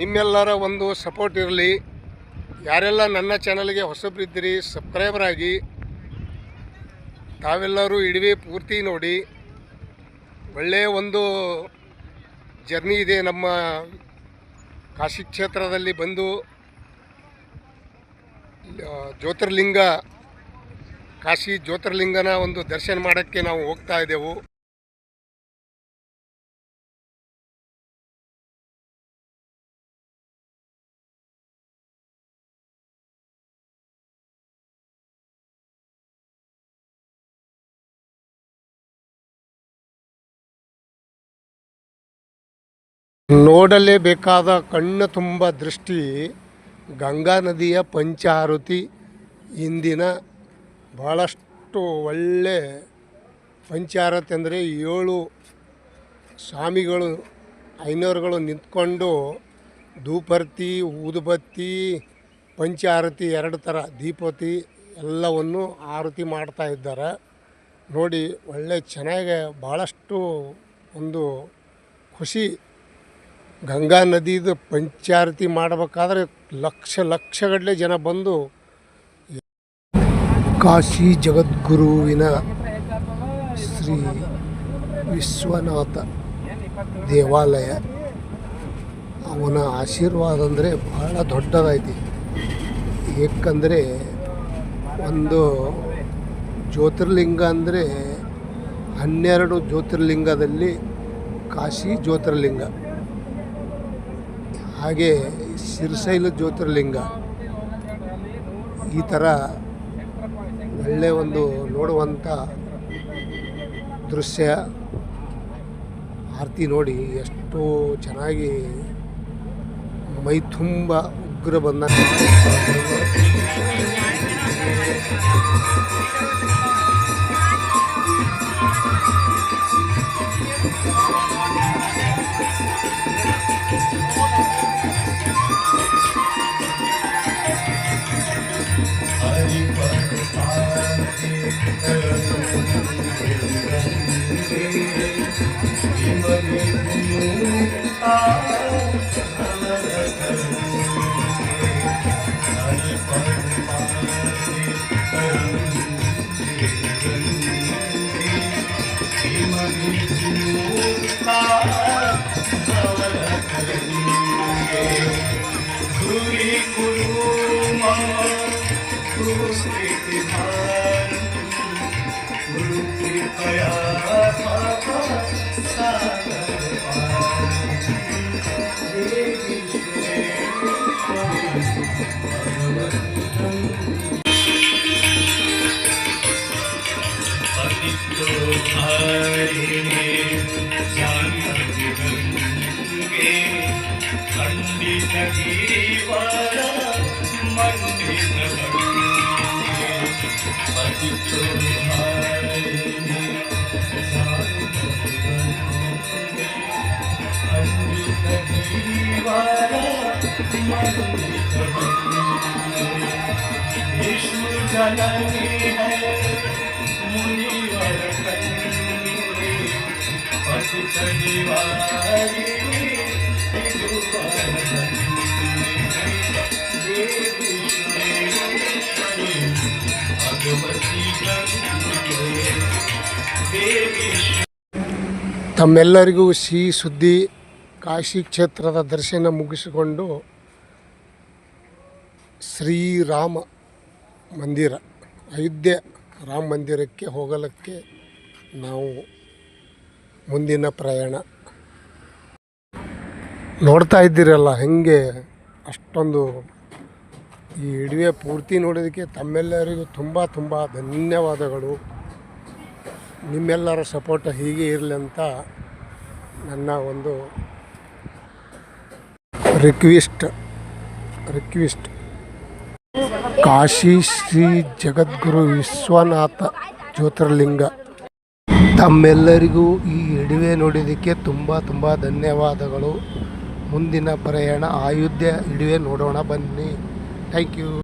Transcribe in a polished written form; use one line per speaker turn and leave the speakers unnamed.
ನಿಮ್ಮೆಲ್ಲರ ಒಂದು ಸಪೋರ್ಟ್ ಇರಲಿ. ಯಾರೆಲ್ಲ ನನ್ನ ಚಾನಲ್ಗೆ ಹೊಸಬ್ರಿದ್ದೀರಿ ಸಬ್ಸ್ಕ್ರೈಬರ್ ಆಗಿ. ತಾವೆಲ್ಲರೂ ಇಡೀ ಪೂರ್ತಿ ನೋಡಿ. ಒಳ್ಳೆಯ ಒಂದು ಜರ್ನಿ ಇದೆ. ನಮ್ಮ ಕಾಶಿ ಕ್ಷೇತ್ರದಲ್ಲಿ ಬಂದು ಜ್ಯೋತಿರ್ಲಿಂಗ ಕಾಶಿ ಜ್ಯೋತಿರ್ಲಿಂಗನ ಒಂದು ದರ್ಶನ ಮಾಡೋಕ್ಕೆ ನಾವು ಹೋಗ್ತಾ ಇದ್ದೆವು. ನೋಡಲೇಬೇಕಾದ ಕಣ್ಣು ತುಂಬ ದೃಷ್ಟಿ ಗಂಗಾ ನದಿಯ ಪಂಚಾರತಿ. ಇಂದಿನ ಭಾಳಷ್ಟು ಒಳ್ಳೆ ಪಂಚಾರತಿ ಅಂದರೆ 7 ಸ್ವಾಮಿಗಳು ಐನೂರುಗಳು ನಿಂತ್ಕೊಂಡು ಧೂಪರ್ತಿ ಊದುಬತ್ತಿ ಪಂಚಾರತಿ 2 ಥರ ದೀಪತಿ ಎಲ್ಲವನ್ನು ಆರತಿ ಮಾಡ್ತಾ ಇದ್ದಾರೆ. ನೋಡಿ ಒಳ್ಳೆ ಚೆನ್ನಾಗಿ ಭಾಳಷ್ಟು ಒಂದು ಖುಷಿ. ಗಂಗಾ ನದಿದು ಪಂಚಾರತಿ ಮಾಡಬೇಕಾದ್ರೆ ಲಕ್ಷಗಟ್ಟಲೆ ಜನ ಬಂದು ಕಾಶಿ ಜಗದ್ಗುರುವಿನ ಶ್ರೀ ವಿಶ್ವನಾಥ ದೇವಾಲಯ ಅವನ ಆಶೀರ್ವಾದ ಅಂದರೆ ಭಾಳ ದೊಡ್ಡದೈತಿ. ಏಕೆಂದರೆ ಒಂದು ಜ್ಯೋತಿರ್ಲಿಂಗ ಅಂದರೆ 12 ಜ್ಯೋತಿರ್ಲಿಂಗದಲ್ಲಿ ಕಾಶಿ ಜ್ಯೋತಿರ್ಲಿಂಗ, ಹಾಗೆ ಶ್ರೀಶೈಲ ಜ್ಯೋತಿರ್ಲಿಂಗ. ಈ ಥರ ಒಳ್ಳೆಯ ಒಂದು ನೋಡುವಂಥ ದೃಶ್ಯ. ಆರತಿ ನೋಡಿ ಎಷ್ಟು ಚೆನ್ನಾಗಿ ಮೈ ತುಂಬ ಉಗ್ರ ಬಂದ.
विष्णु जननी है मुनिवर कन्ये पतित निवारिणी
ತಮ್ಮೆಲ್ಲರಿಗೂ ಸಿಹಿ ಸುದ್ದಿ. ಕಾಶಿ ಕ್ಷೇತ್ರದ ದರ್ಶನ ಮುಗಿಸಿಕೊಂಡು ಶ್ರೀರಾಮ ಮಂದಿರ ಅಯೋಧ್ಯೆ ರಾಮ ಮಂದಿರಕ್ಕೆ ಹೋಗಲಿಕ್ಕೆ ನಾವು ಮುಂದಿನ ಪ್ರಯಾಣ. ನೋಡ್ತಾ ಇದ್ದೀರಲ್ಲ ಹೆಂಗೆ ಅಷ್ಟೊಂದು ಈ ಇಡವೆ ಪೂರ್ತಿ ನೋಡೋದಕ್ಕೆ ತಮ್ಮೆಲ್ಲರಿಗೂ ತುಂಬ ಧನ್ಯವಾದಗಳು. ನಿಮ್ಮೆಲ್ಲರ ಸಪೋರ್ಟ್ ಹೀಗೆ ಇರಲಿ ಅಂತ ನನ್ನ ಒಂದು ರಿಕ್ವೆಸ್ಟ್. ಕಾಶಿ ಶ್ರೀ ಜಗದ್ಗುರು ವಿಶ್ವನಾಥ ಜ್ಯೋತಿರ್ಲಿಂಗ. ತಮ್ಮೆಲ್ಲರಿಗೂ ಈ ಇಡವೆ ನೋಡೋದಕ್ಕೆ ತುಂಬ ಧನ್ಯವಾದಗಳು. ಮುಂದಿನ ಪ್ರಯಾಣ ಅಯೋಧ್ಯೆ ಇಡವೆ ನೋಡೋಣ ಬನ್ನಿ. Thank you.